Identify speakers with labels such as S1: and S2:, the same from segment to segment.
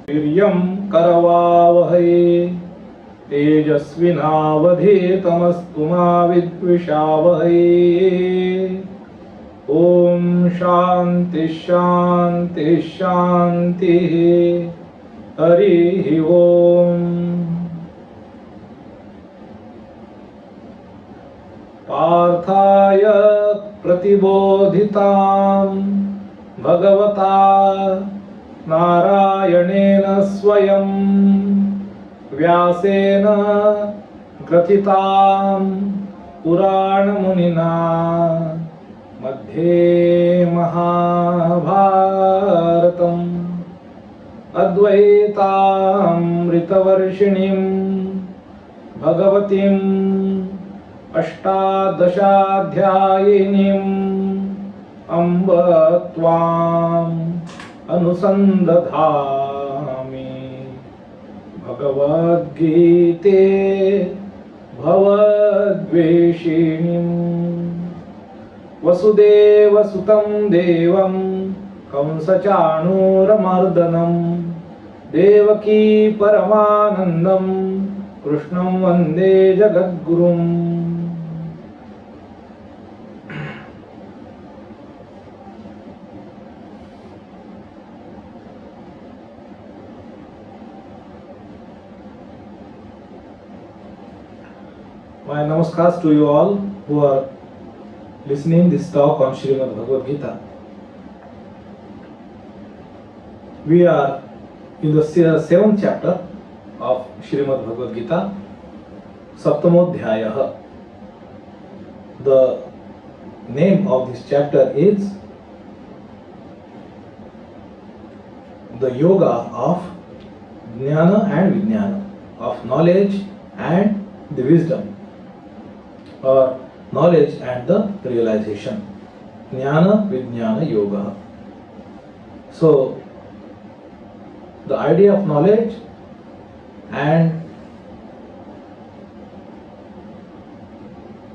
S1: वीर्यं करवावहै तेजस्विनावधीतमस्तु मा विद्विषावहै। ओम शांति शांति शांति। हरि ओम। पार्थाय प्रतिबोधितां भगवता नारायणेन स्वयं व्यासेन ग्रथितां पुराणमुनिना मध्ये महाभारतम् अद्वैतामृतवर्षिणीं भगवतीं अष्टादशाध्यायिनीम् अम्ब त्वाम् अनुसन्दधामि। भगवद्गीते भवद्वेषिणीम् वसुदेवसुतं देवं कंसचाणूरमर्दनं देवकी परमानन्दं कृष्णं वन्दे जगद्गुरुम्। My namaskars to you all who are listening this talk on Srimad Bhagavad Gita. We are in the 7th chapter of Srimad Bhagavad Gita, Saptamodhyayah. The name of this chapter is the yoga of Jnana and Vijnana, of knowledge and the wisdom, or knowledge and the realization. Jnana Vijnana Yoga. So, the idea of knowledge and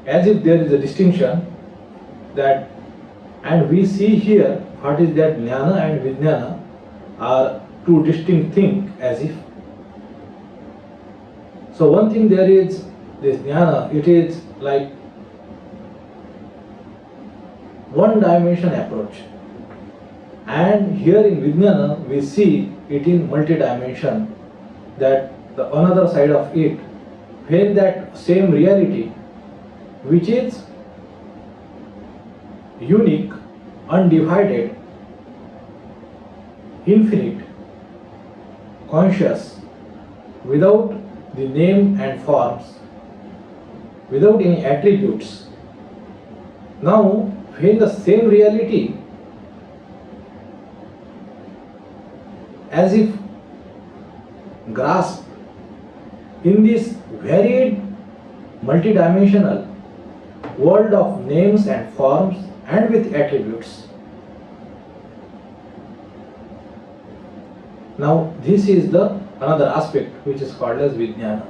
S1: as if there is a distinction that, and we see here what is that Jnana and Vijnana are two distinct things, as if. So one thing there is this Jnana, it is like one dimension approach, and here in Vijnana we see it in multi-dimension, that the another side of it, when that same reality which is unique, undivided, infinite, conscious, without the name and forms, without any attributes. Now, when the same reality, as if grasped in this varied, multidimensional world of names and forms and with attributes. Now, this is the another aspect which is called as Vijnana.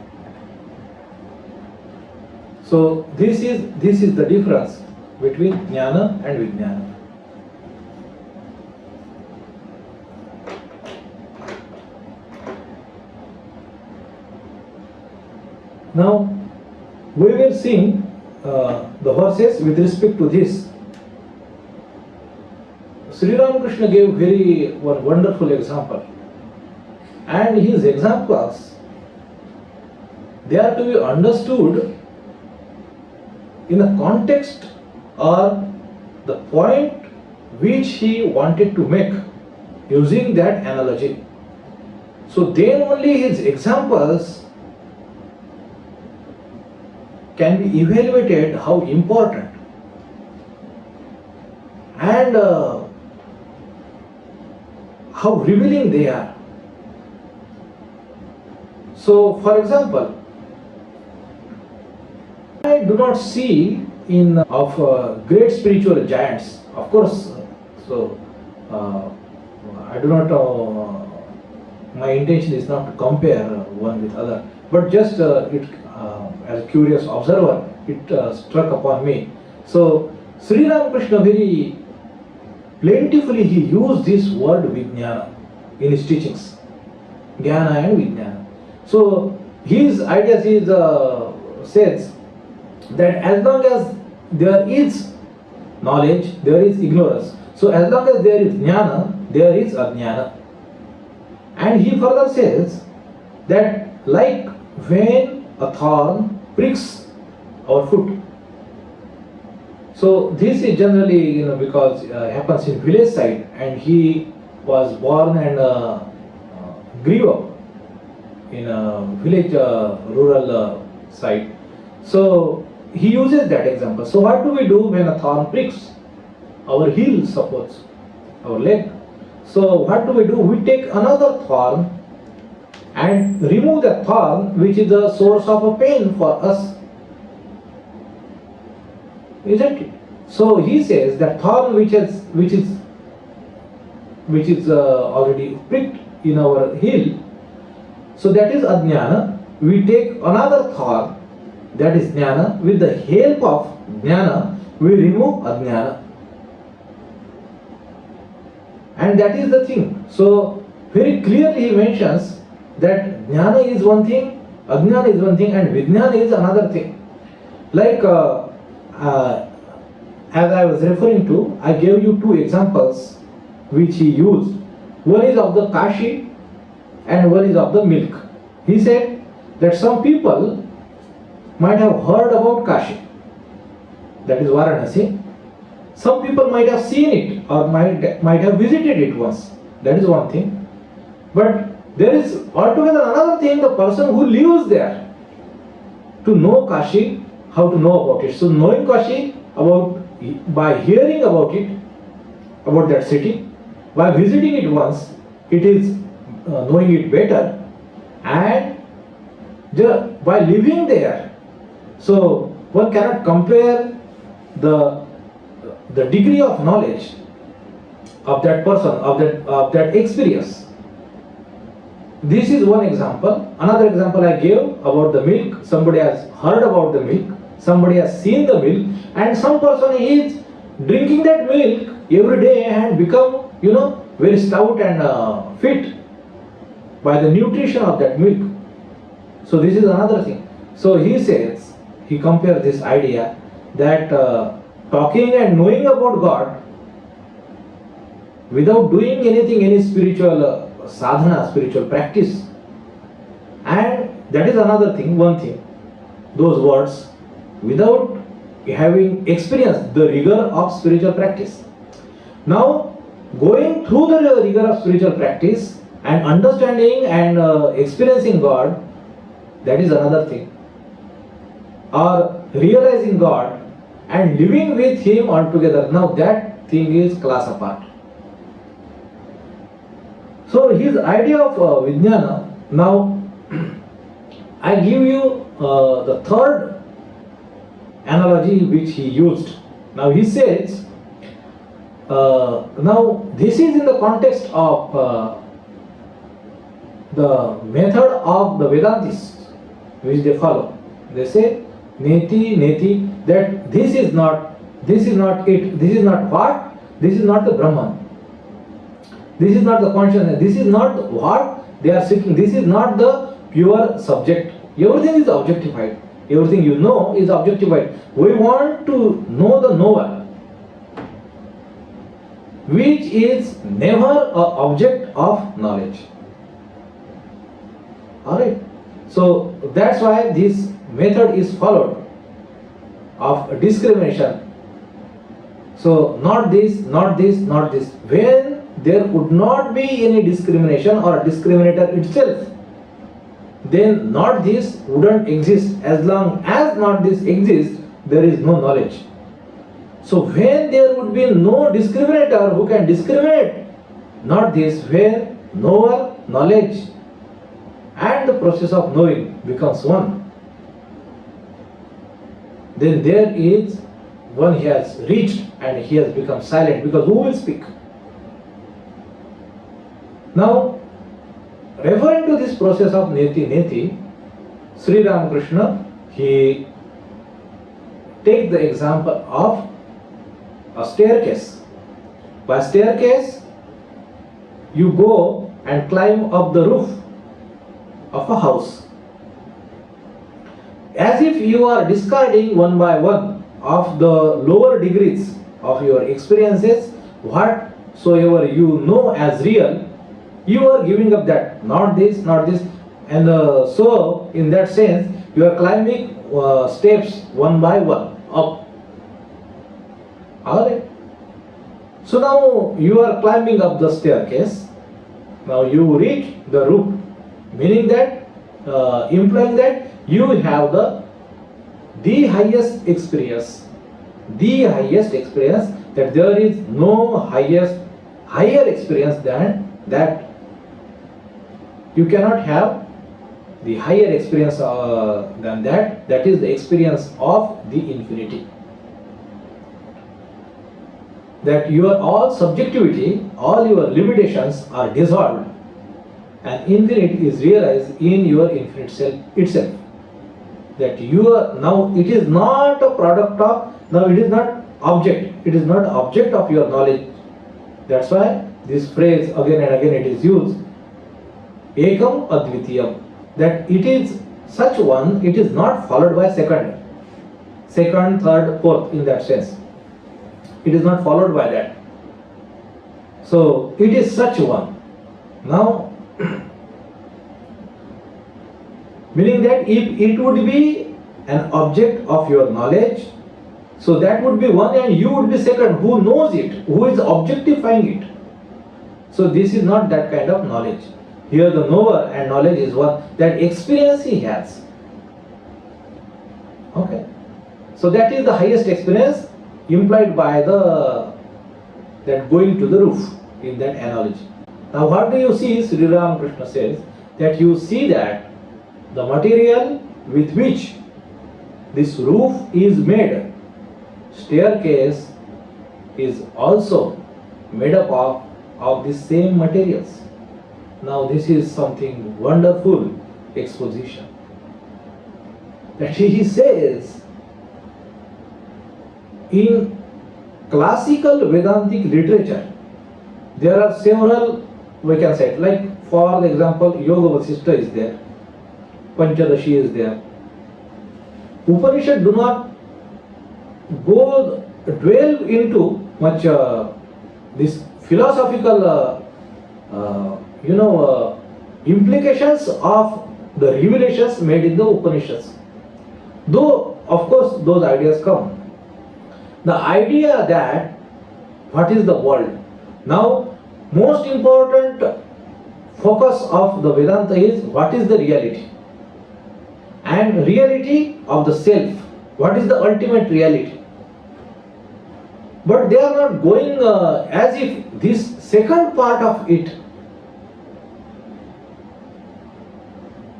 S1: So this is the difference between Jnana and Vijnana. Now we will sing the verses with respect to this. Sri Ramakrishna gave very one wonderful example, and his examples, they are to be understood in a context or the point which he wanted to make using that analogy. So then only his examples can be evaluated how important and how revealing they are. So, for example, I do not see in of great spiritual giants, of course. So, I do not. My intention is not to compare one with other, but just as a curious observer, it struck upon me. So, Sri Ramakrishna very plentifully he used this word Vijnana in his teachings. Jnana and Vijnana. So his ideas is says that as long as there is knowledge, there is ignorance. So as long as there is Jnana, there is Ajnana. And he further says that like when a thorn pricks our foot. So this is generally, because happens in village side, and he was born and grew up in a village rural side. So he uses that example. So what do we do when a thorn pricks our heel, suppose, our leg? So what do? We take another thorn and remove the thorn which is the source of a pain for us. Isn't it? So he says that thorn which is already pricked in our heel, so that is Ajnana. We take another thorn, that is Jnana. With the help of Jnana, we remove Ajnana. And that is the thing. So very clearly he mentions that Jnana is one thing, Ajnana is one thing, and Vijnana is another thing. Like as I was referring to, I gave you two examples which he used. One is of the Kashi and one is of the milk. He said that some people might have heard about Kashi, that is Varanasi. Some people might have seen it or might have visited it once. That is one thing. But there is altogether another thing, the person who lives there, to know Kashi, how to know about it. So knowing Kashi by hearing about it, about that city, by visiting it once, it is knowing it better, and by living there. So one cannot compare the degree of knowledge of that person, of that experience. This is one example. Another example I gave about the milk. Somebody has heard about the milk, somebody has seen the milk, and some person is drinking that milk every day and become, very stout and fit by the nutrition of that milk. So this is another thing. So he says, he compares this idea that talking and knowing about God without doing anything, any spiritual sadhana, spiritual practice, and that is another thing, one thing, those words, without having experienced the rigor of spiritual practice. Now, going through the rigor of spiritual practice and understanding and experiencing God, that is another thing. Or realizing God and living with Him altogether, now that thing is class apart. So his idea of Vijnana, now I give you the third analogy which he used. Now he says, now this is in the context of the method of the Vedantists which they follow. They say, neti, neti, that this is not it, this is not what, this is not the Brahman. This is not the consciousness, this is not what they are seeking, this is not the pure subject. Everything is objectified. Everything you know is objectified. We want to know the knower, which is never an object of knowledge. Alright? So that's why this method is followed of discrimination. So not this, not this, not this. When there would not be any discrimination or a discriminator itself, then not this wouldn't exist. As long as not this exists, there is no knowledge. So when there would be no discriminator who can discriminate not this, where knower, knowledge and the process of knowing becomes one, then there is one he has reached and he has become silent, because who will speak? Now, referring to this process of neti neti, Sri Ramakrishna, he takes the example of a staircase. By staircase, you go and climb up the roof of a house. As if you are discarding one by one of the lower degrees of your experiences, whatsoever you know as real, you are giving up that, not this, not this, and so in that sense you are climbing steps one by one up. Alright. So now you are climbing up the staircase. Now you reach the roof, meaning that, implying that you have the highest experience, that there is no higher experience than that. You cannot have the higher experience than that. That is the experience of the infinity. That your all subjectivity, all your limitations are dissolved, and infinite is realized in your infinite self itself. That you are now, it is not a product of, now it is not object, it is not object of your knowledge. That's why this phrase again and again it is used, ekam advitiyam, that it is such one, it is not followed by second, third, fourth, in that sense. It is not followed by that. So it is such one. Now, meaning that if it would be an object of your knowledge, so that would be one and you would be second, who knows it, who is objectifying it. So this is not that kind of knowledge. Here the knower and knowledge is one, that experience he has. Okay. So that is the highest experience implied by that going to the roof in that analogy. Now what do you see? Sri Ramakrishna says that you see that the material with which this roof is made, staircase, is also made up of the same materials. Now this is something wonderful exposition. That he says, in classical Vedantic literature, there are several, we can say, like for example, Yoga Vasishtha is there, Panchadashi is there. Upanishad do not dwell into much this philosophical implications of the revelations made in the Upanishads. Though of course those ideas come. The idea that what is the world. Now most important focus of the Vedanta is what is the reality, and reality of the self, what is the ultimate reality. But they are not going as if this second part of it.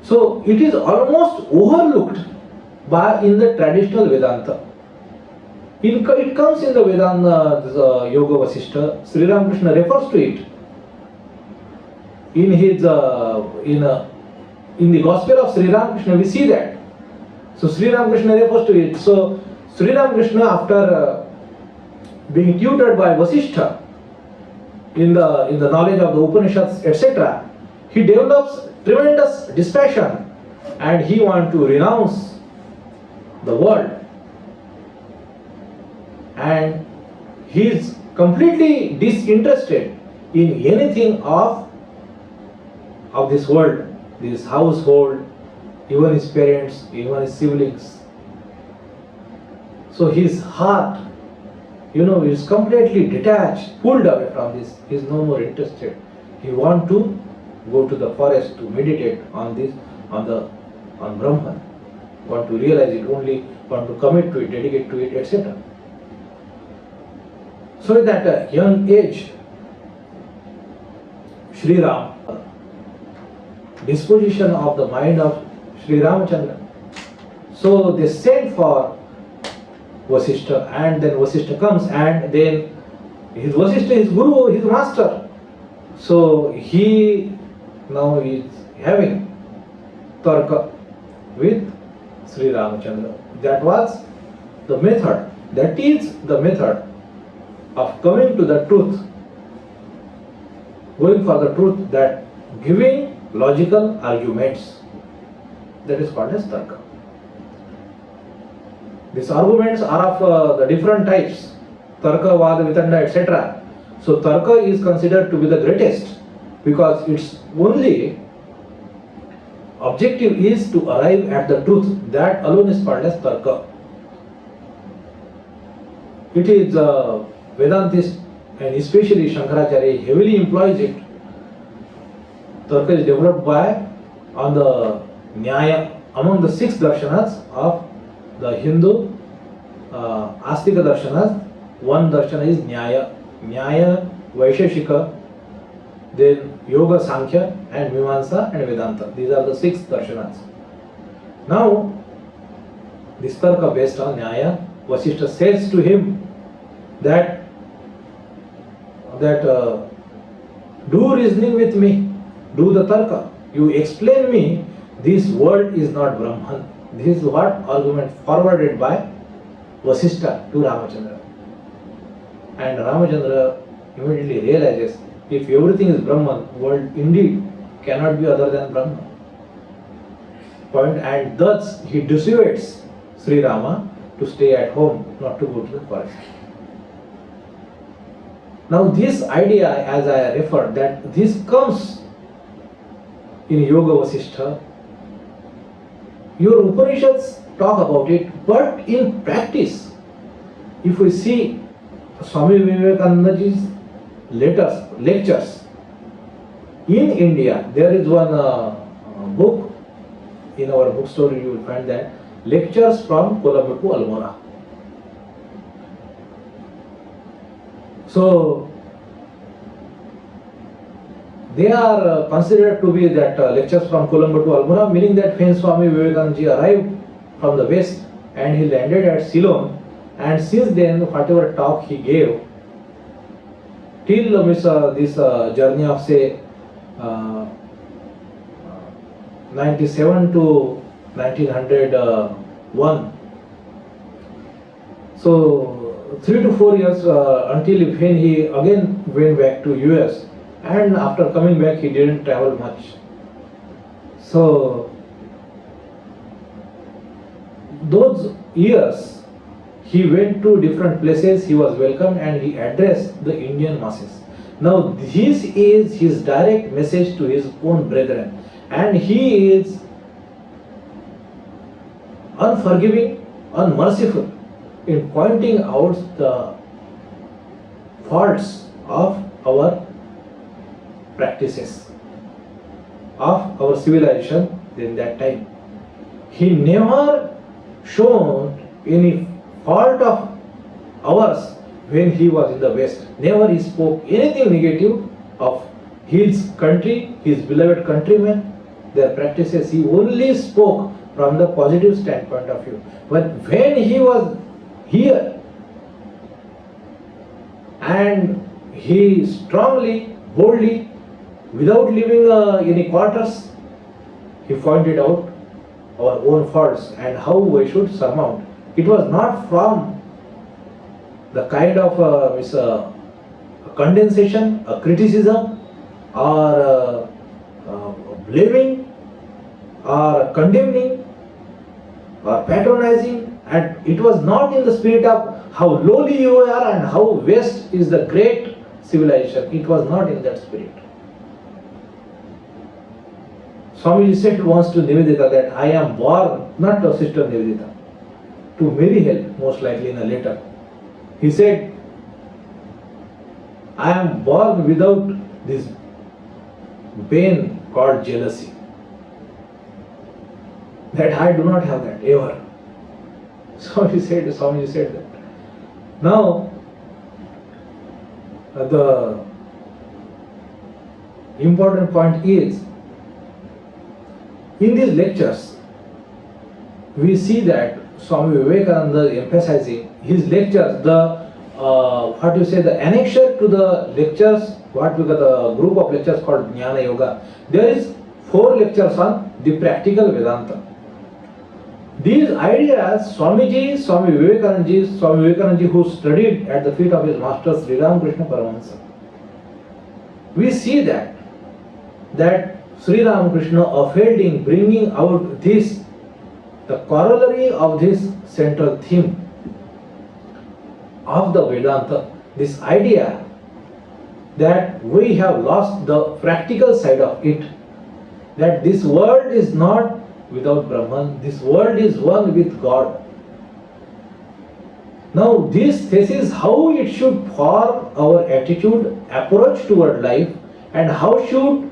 S1: So it is almost overlooked in the traditional Vedanta. It comes in the Vedanta, Yoga Vasishtha. Sri Ramakrishna refers to it in his in the Gospel of Sri Ramakrishna. We see that. So Sri Ramakrishna refers to it. So Sri Ramakrishna, after being tutored by Vasishtha in the knowledge of the Upanishads, etc., he develops tremendous dispassion and he wants to renounce the world. And he is completely disinterested in anything of this world, this household, even his parents, even his siblings. So his heart, is completely detached, pulled away from this. He is no more interested. He wants to go to the forest to meditate on this, on Brahman. Want to realize it only, want to commit to it, dedicate to it, etc. So at a young age, Sri Ram, disposition of the mind of Sri Ramachandra. So they sent for Vasishtha, and then Vasishtha comes, and then his Vasishtha is Guru, his master. So he now is having tarka with Sri Ramachandra. That was the method, that is the method of coming to the truth, going for the truth, that giving logical arguments. that is called as Tarka. These arguments are of the different types, Tarka, Vada, Vitanda, etc. So Tarka is considered to be the greatest because its only objective is to arrive at the truth. That alone is called as Tarka. It is Vedantist and especially Shankaracharya heavily employs it. Tarka is developed by on the Nyaya among the 6 darshanas of the Hindu Astika darshanas. One darshana is Nyaya, Vaisheshika, then Yoga, Sankhya and Mimamsa and Vedanta. These are the 6 darshanas. Now, this Tarka based on Nyaya, Vasishtha says to him that do reasoning with me, do the Tarka. You explain me, this world is not Brahman. This is what argument forwarded by Vasishtha to Ramachandra. And Ramachandra immediately realizes, if everything is Brahman, world indeed cannot be other than Brahman. And thus he dissuades Sri Rama to stay at home, not to go to the forest. Now this idea, as I referred, that this comes in Yoga Vasishtha. Your Upanishads talk about it, but in practice, if we see Swami Vivekananda's lectures in India, there is one book, in our bookstore you will find that, Lectures from Colombo to Almora. So, they are considered to be that lectures from Colombo to Almora, meaning that when Swami Vivekananda arrived from the west and he landed at Ceylon, and since then whatever talk he gave till this journey of say 97 to 1901, so 3 to 4 years until when he again went back to US, and after coming back he didn't travel much. So those years he went to different places, he was welcomed and he addressed the Indian masses. Now this is his direct message to his own brethren, and he is unforgiving, unmerciful in pointing out the faults of our practices, of our civilization in that time. He never shown any fault of ours when he was in the West. Never he spoke anything negative of his country, his beloved countrymen, their practices. He only spoke from the positive standpoint of view. But when he was here and he strongly, boldly, without leaving any quarters, he pointed out our own faults and how we should surmount. It was not from the kind of condensation, a criticism, or blaming, or condemning, or patronizing, and it was not in the spirit of how lowly you are and how West is the great civilization. It was not in that spirit. Swami said once to Nivedita that I am born, not to Sister Nivedita, to Mary Hell, most likely in a letter. He said, I am born without this pain called jealousy. That I do not have that ever. Swami said that. Now, the important point is, in these lectures, we see that Swami Vivekananda emphasizing his lectures, the the annexure to the lectures, what we got the group of lectures called Jnana Yoga. There is 4 lectures on the practical Vedanta. These ideas, Swami Vivekananda who studied at the feet of his master Sri Ramakrishna Paramahansa. We see that Sri Ramakrishna upheld in bringing out this, the corollary of this central theme of the Vedanta, this idea that we have lost the practical side of it, that this world is not without Brahman, this world is one with God. Now this thesis, how it should form our attitude, approach toward life, and how should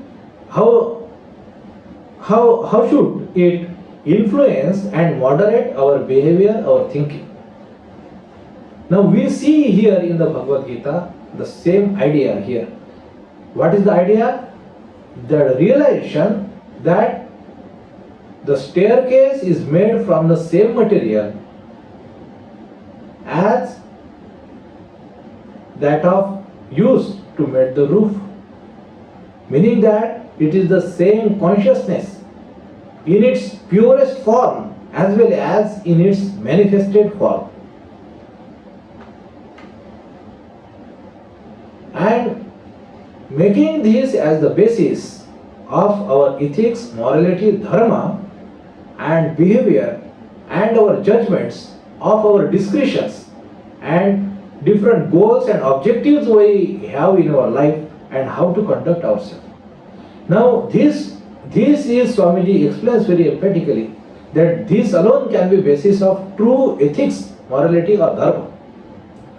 S1: it influence and moderate our behavior, our thinking. Now we see here in the Bhagavad Gita the same idea here. What is the idea? The realization that the staircase is made from the same material as that of used to make the roof, meaning that it is the same consciousness in its purest form as well as in its manifested form. And making this as the basis of our ethics, morality, dharma and behavior and our judgments of our discretions and different goals and objectives we have in our life and how to conduct ourselves. Now this is, Swamiji explains very emphatically that this alone can be basis of true ethics, morality or dharma.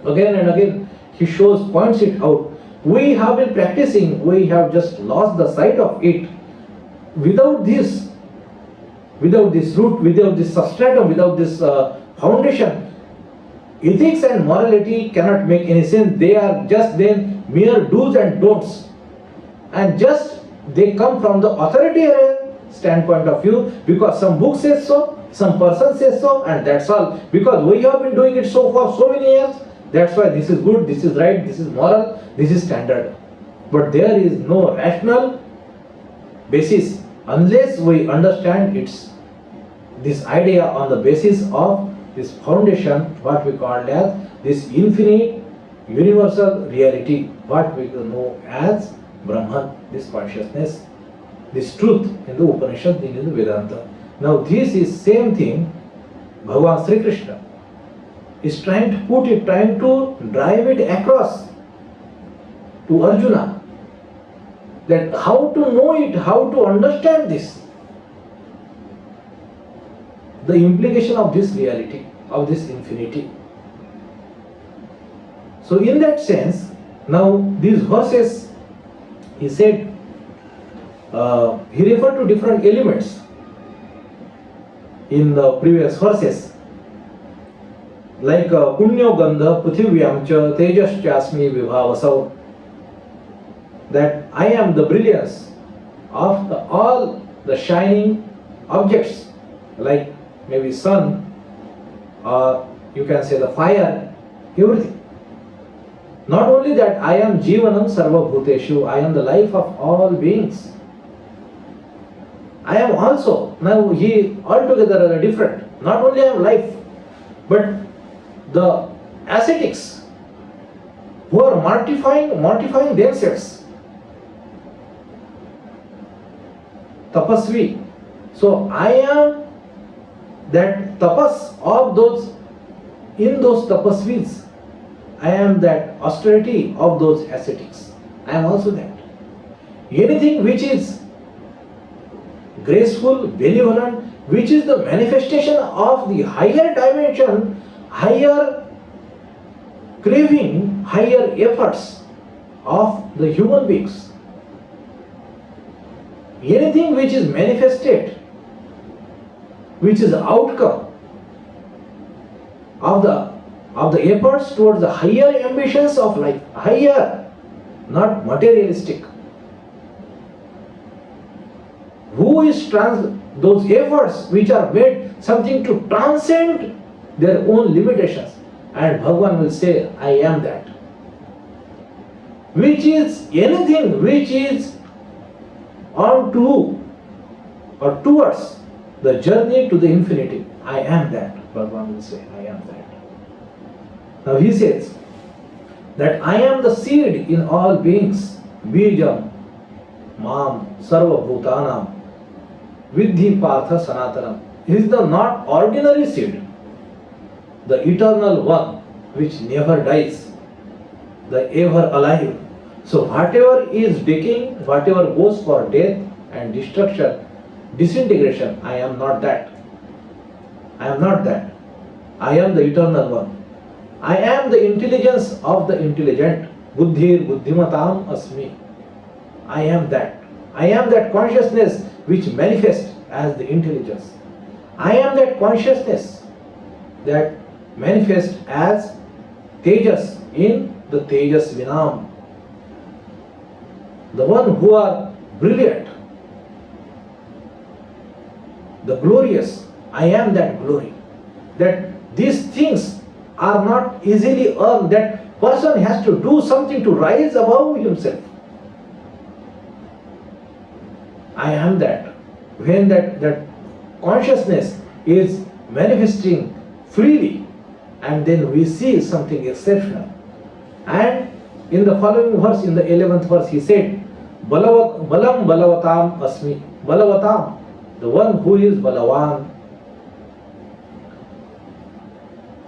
S1: Again and again he points it out. We have been practicing, we have just lost the sight of it. Without this root, without this substratum, without this foundation, ethics and morality cannot make any sense. They are just then mere do's and don'ts, and just they come from the authoritarian standpoint of view, because some book says so, some person says so, and that's all. Because we have been doing it so for so many years, that's why this is good, this is right, this is moral, this is standard. But there is no rational basis unless we understand this idea on the basis of this foundation, what we call as this infinite universal reality, what we know as Brahman, this consciousness, this truth in the Upanishad, in the Vedanta. Now this is same thing Bhagavan Sri Krishna is trying to put it, trying to drive it across to Arjuna, that how to know it, how to understand this, the implication of this reality, of this infinity. So in that sense, now these verses, he said, he referred to different elements in the previous verses, like Punyo Gandha Prithvivyam cha Tejas Chasmi Vibhavasau, that I am the brilliance of all the shining objects, like maybe sun, or you can say the fire, everything. Not only that, I am Jivanam Sarva Bhuteshu, I am the life of all beings. I am also, now he altogether different. Not only I am life, but the ascetics who are mortifying themselves, tapasvi. So I am that tapas of those, in those tapasvis, I am that austerity of those ascetics. I am also that. Anything which is graceful, benevolent, which is the manifestation of the higher dimension, higher craving, higher efforts of the human beings. Anything which is manifested, which is the outcome of the efforts towards the higher ambitions of life, higher, not materialistic. Who is those efforts which are made something to transcend their own limitations, and Bhagavan will say, I am that. Which is anything which is onto or towards the journey to the infinity. I am that. Bhagavan will say, I am that. Now he says that I am the seed in all beings, Bijam, Mam Sarva Bhutanam Vidhi Partha Sanatanam. He is the not ordinary seed, the eternal one which never dies, the ever alive. So whatever is decaying, whatever goes for death and destruction, disintegration, I am not that. I am not that. I am the eternal one. I am the intelligence of the intelligent. Buddhir buddhimatam asmi. I am that. I am that consciousness which manifests as the intelligence. I am that consciousness that manifests as Tejas in the Tejas Vinam. The one who are brilliant, the glorious. I am that glory. That these things are not easily earned. That person has to do something to rise above himself. I am that. When that consciousness is manifesting freely, and then we see something exceptional. And in the following verse, in the 11th verse, he said, Balam balavatam asmi. Balavatam, the one who is balavan,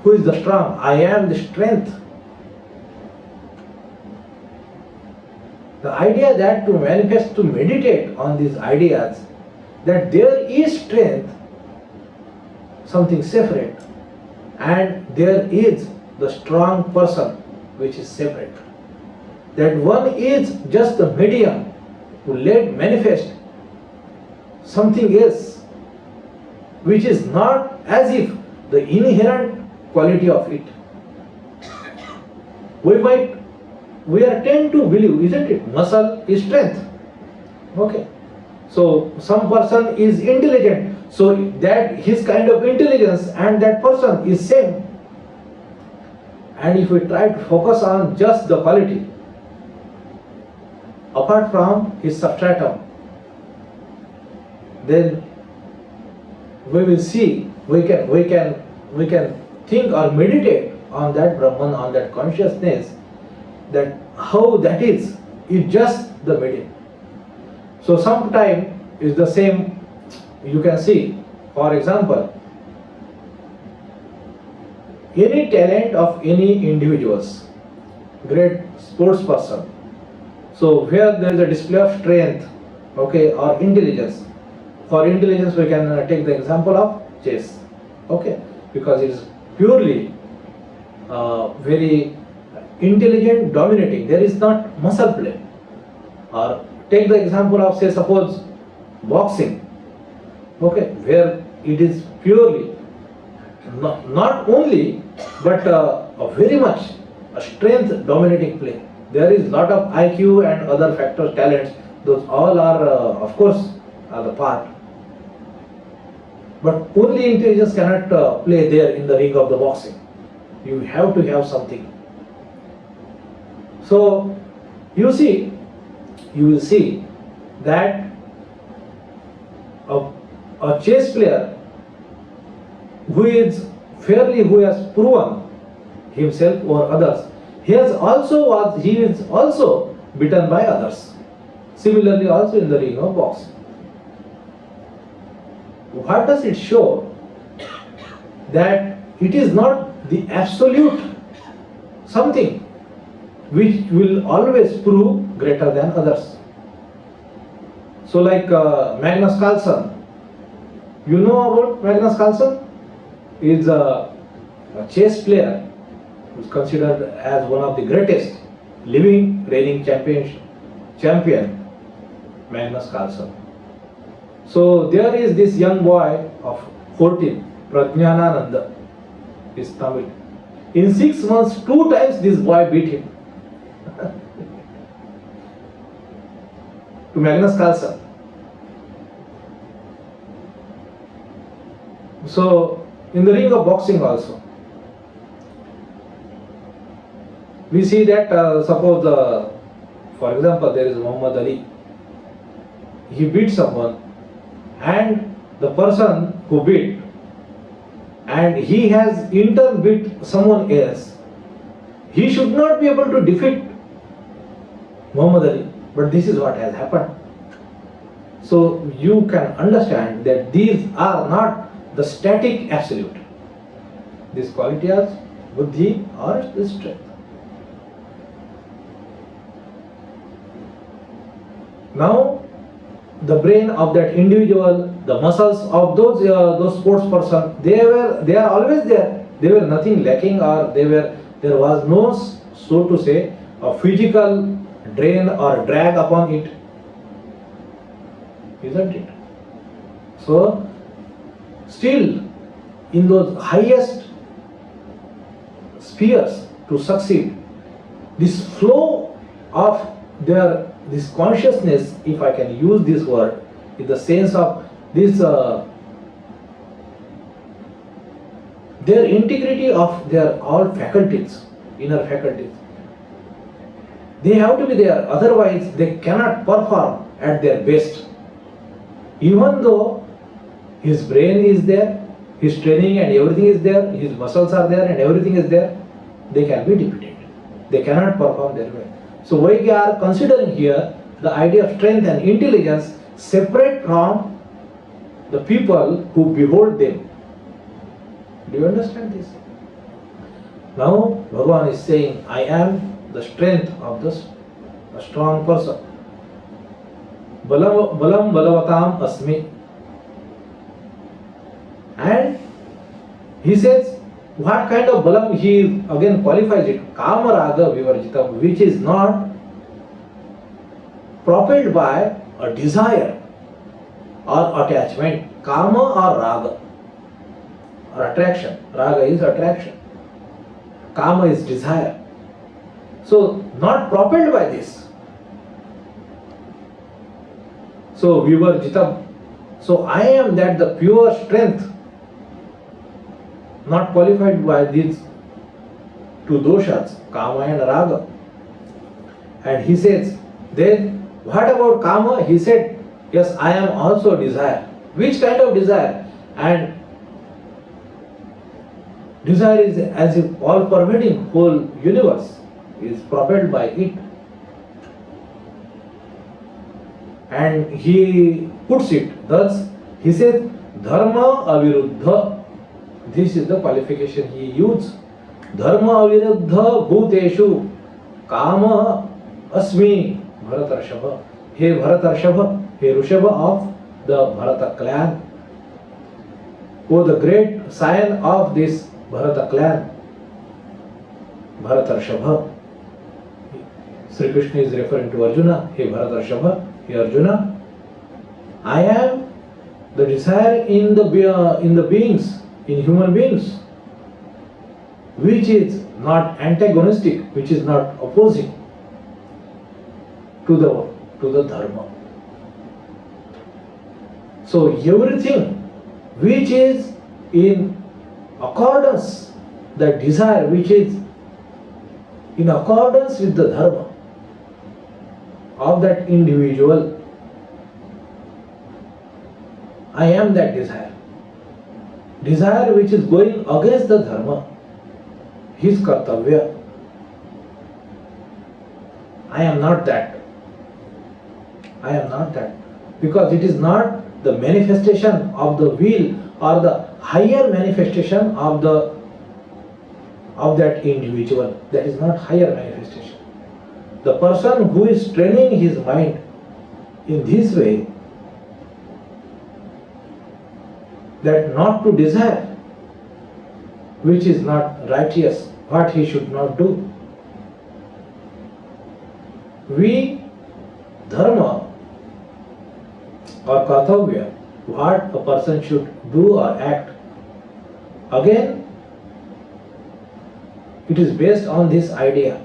S1: who is the strong. I am the strength. The idea that to manifest, to meditate on these ideas, that there is strength, something separate, and there is the strong person which is separate. That one is just the medium to let manifest something else, which is not as if the inherent quality of it. We are tend to believe, isn't it? Muscle is strength. Okay. So some person is intelligent, so that his kind of intelligence and that person is same. And if we try to focus on just the quality, apart from his substratum, then we will see, we can think or meditate on that Brahman, on that consciousness, that how that is just the medium. So sometime is the same. You can see, for example, any talent of any individuals, great sports person. So where there is a display of strength, okay, or intelligence. For intelligence, we can take the example of chess, okay, because it is purely very intelligent, dominating. There is not muscle play. Or take the example of, say, suppose boxing, okay, where it is purely not only but very much a strength dominating play. There is lot of IQ and other factors, talents. Those all are, of course, are the part. But only intelligence cannot play there in the ring of the boxing. You have to have something. So you will see that a chess player who has proven himself or others, he is also beaten by others. Similarly, also in the ring of boxing. What does it show? That it is not the absolute something which will always prove greater than others. So like Magnus Carlsen, you know about Magnus Carlsen? He is a chess player who is considered as one of the greatest living reigning champion, Magnus Carlsen. So there is this young boy of 14, Prajnanananda, is Tamil. In 6 months, 2 times this boy beat him. To Magnus Carlsen. So in the ring of boxing also, we see that suppose for example there is Muhammad Ali. He beat someone, and the person who beat, and he has in turn beat someone else, he should not be able to defeat Muhammad Ali. But this is what has happened. So you can understand that these are not the static absolute. These qualities, buddhi, or the strength. Now, the brain of that individual, the muscles of those sports person, they are always there. They were nothing lacking, or there was no, so to say, a physical drain or drag upon it, isn't it? So, still in those highest spheres to succeed, this flow of this consciousness, if I can use this word, in the sense of this, their integrity of their all faculties, inner faculties, they have to be there, otherwise they cannot perform at their best. Even though his brain is there, his training and everything is there, his muscles are there and everything is there, they can be defeated. They cannot perform their way. So we are considering here the idea of strength and intelligence separate from the people who behold them. Do you understand this? Now Bhagavan is saying, I am the strength of a strong person. Balam balavatam asmi. And he says, what kind of balam? He again qualifies it, kama raga vivarjitam, which is not propelled by a desire or attachment. Kama or raga, or attraction. Raga is attraction. Kama is desire. So, not propelled by this. So, vivarjitam. So, I am that the pure strength, not qualified by these two doshas, kama and raga. And he says, then what about kama? He said, yes, I am also desire. Which kind of desire? And desire is as if all pervading whole universe is propelled by it. And he puts it thus, he says, dharma aviruddha. This is the qualification he used. Dharma aviruddha bhuteshu kama asmi Bharatarshabha. Hey Bharatarshabha, hey Rishabha of the Bharata clan. Oh, the great scion of this Bharata clan, Bharatarshabha. Sri Krishna is referring to Arjuna. Hey Bharatarshabha, hey Arjuna, I am the desire in the beings, in human beings, which is not antagonistic, which is not opposing to the dharma. So everything which is in accordance, the desire which is in accordance with the dharma of that individual, I am that desire. Desire which is going against the dharma, his kartavya, I am not that. I am not that. Because it is not the manifestation of the will or the higher manifestation of that individual. That is not higher manifestation. The person who is training his mind in this way, that not to desire which is not righteous, what he should not do. We, dharma or kartavya, what a person should do or act, again it is based on this idea.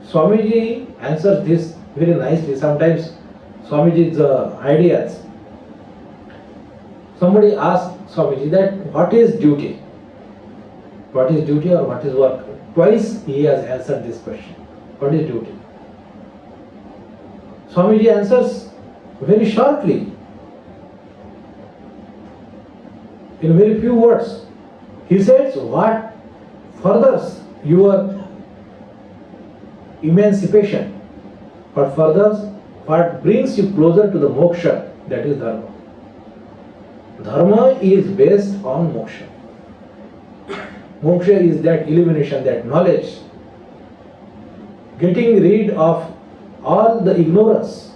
S1: Swamiji answers this very nicely. Sometimes Swamiji's ideas, somebody asks Swamiji that what is duty? What is duty or what is work? Twice he has answered this question. What is duty? Swamiji answers very shortly, in very few words. He says, what furthers your emancipation, what furthers, what brings you closer to the moksha, That is dharma. Dharma is based on moksha. Moksha is that illumination, that knowledge, getting rid of all the ignorance,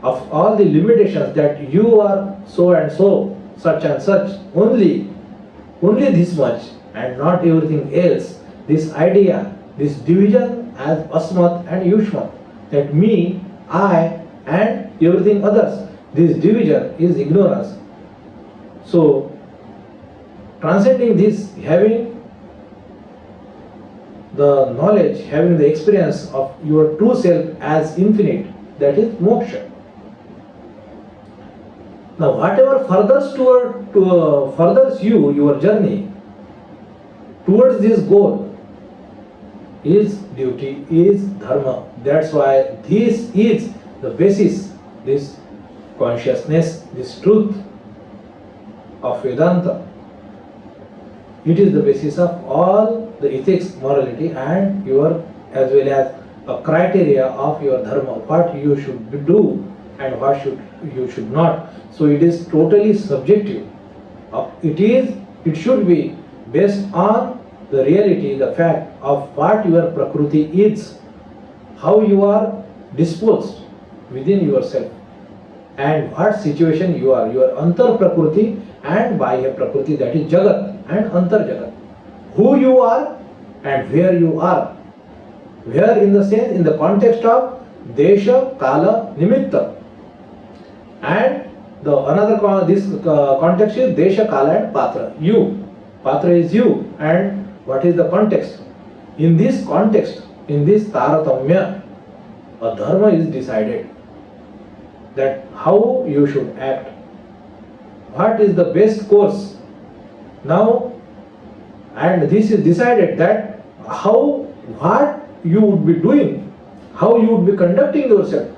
S1: of all the limitations that you are so and so, such and such, only this much and not everything else. This idea, this division as asmat and yushmat, that me, I and everything others, this division is ignorance. So transcending this, having the knowledge, having the experience of your true self as infinite, that is moksha. Now whatever furthers you, your journey towards this goal is duty, is dharma. That's why this is the basis, this consciousness, this truth of Vedanta. It is the basis of all the ethics, morality, and your, as well as a criteria of your dharma, what you should do and what you should not. So it is totally subjective. It should be based on the reality, the fact of what your prakriti is, how you are disposed within yourself, and what situation you are, your antar prakriti and bahya prakriti, that is jagat and antar jagat. Who you are and where you are. Where in the sense, in the context of desha, kala, nimitta. And the another this context is desha, kala and patra. You. Patra is you. And what is the context? In this context, in this taratamya, a dharma is decided. That how you should act. What is the best course? Now, and this is decided that what you would be doing, how you would be conducting yourself,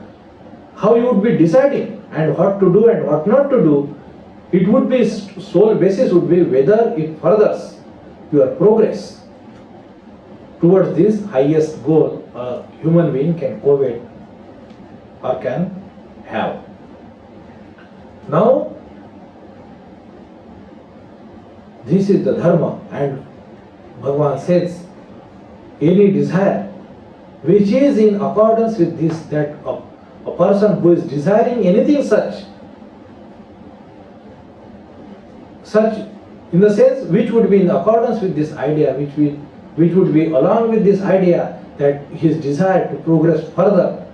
S1: how you would be deciding and what to do and what not to do. It would be, sole basis would be whether it furthers your progress towards this highest goal a human being can covet or can have. Now, this is the dharma, and Bhagavan says, any desire which is in accordance with this, that a person who is desiring anything such in the sense which would be in accordance with this idea, which would be along with this idea, that his desire to progress further,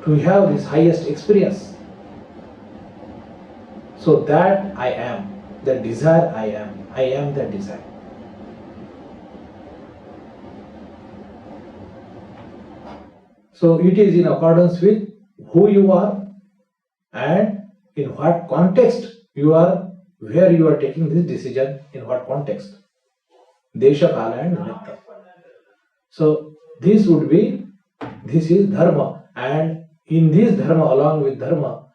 S1: to have this highest experience. So that I am, that desire I am that desire. So it is in accordance with who you are and in what context you are, where you are taking this decision, in what context. Desha, kala and nimitta. So this is dharma, and in this dharma, along with dharma,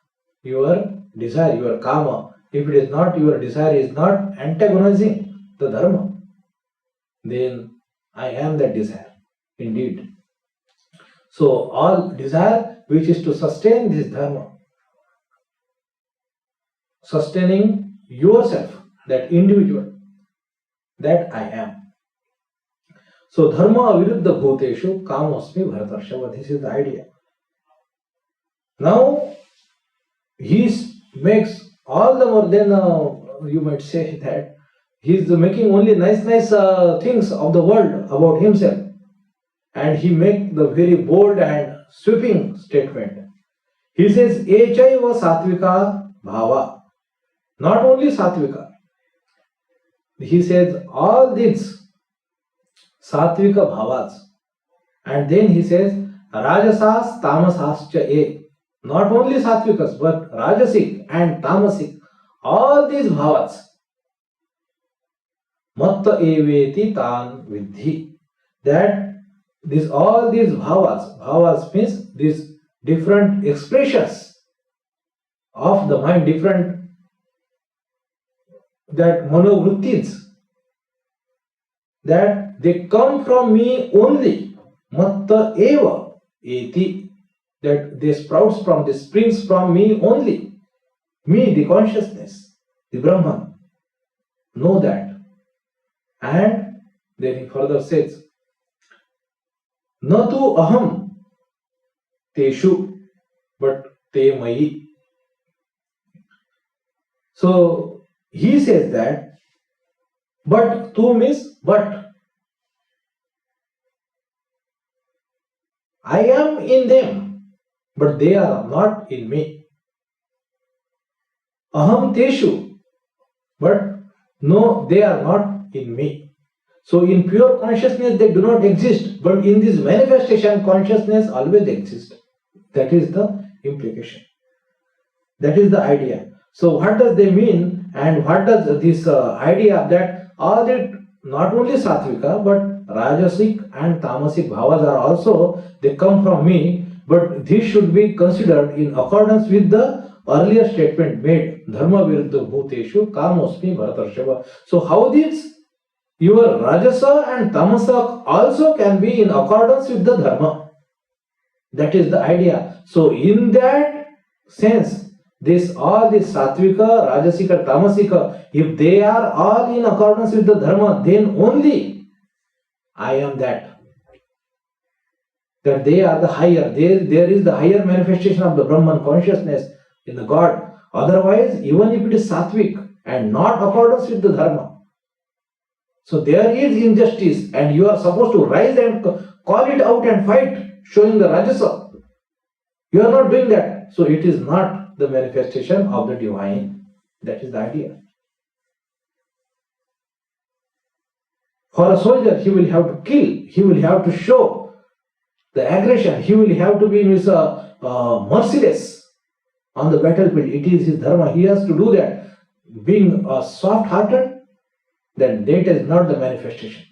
S1: your desire, your kama, if it is not, your desire is not antagonizing the dharma, then I am that desire, indeed. So all desire which is to sustain this dharma, sustaining yourself, that individual, that I am. So dharma aviruddha bhuteshu kamasmi bharatarshava. This is the idea. Now he makes all the more, then you might say that he is making only nice things of the world about himself, and he makes the very bold and sweeping statement. He says, echaiva satvika bhava. Not only satvika. He says all these satvika bhavas. And then he says, rajasas tamasascha e. Not only satvikas, but rajasic and tamasic. All these bhavas. Matta eveti tan vidhi. That all these bhavas means these different expressions of the mind, different that monovrittis, that they come from me only. Matta eva eti. that they sprouts from, they springs from me only. Me, the consciousness, the Brahman. Know that. And then he further says, Na tu aham teshu, but te mayi. So he says that, but tu means but. I am in them, but they are not in me. Aham teshu, but no, they are not in me. So in pure consciousness they do not exist, but in this manifestation consciousness always exists. That is the implication. That is the idea. So what does they mean, and what does this idea that all the not only sattvika but rajasic and tamasic bhavas are also, they come from me, but this should be considered in accordance with the earlier statement made, dharma viruddha bhuteshu kamosmi bharatarshava. So how this your rajasa and tamasa also can be in accordance with the dharma. That is the idea. So in that sense, all this sattvika, rajasika, tamasika, if they are all in accordance with the dharma, then only I am that. That they are the higher. There is the higher manifestation of the Brahman consciousness in the God. Otherwise, even if it is sattvic and not accordance with the dharma, so there is injustice, and you are supposed to rise and call it out and fight, showing the rajasa. You are not doing that. So it is not the manifestation of the divine. That is the idea. For a soldier, he will have to kill, he will have to show the aggression, he will have to be merciless on the battlefield. It is his dharma, he has to do that. Being soft-hearted, then that is not the manifestation.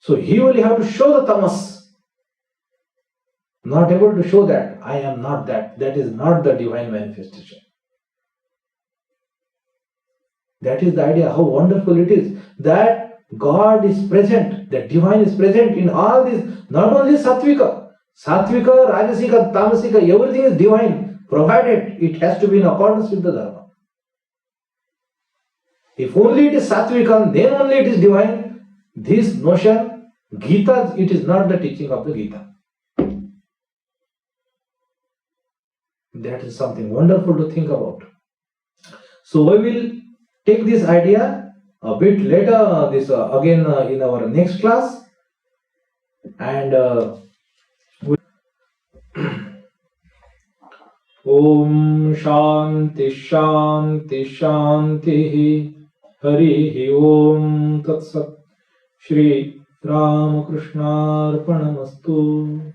S1: So he will have to show the tamas. Not able to show that I am not that. That is not the divine manifestation. That is the idea, how wonderful it is that God is present, that divine is present in all this, not only sattvika, rajasika, tamasika, everything is divine, provided it has to be in accordance with the dharma. If only it is sattvika, then only it is divine. This notion, Gita, it is not the teaching of the Gita. That is something wonderful to think about. So we will take this idea a bit later, again in our next class, and Om Shanti Shanti Shanti Harihi Om Tat Sat Shri Ramakrishna Arpanamastu.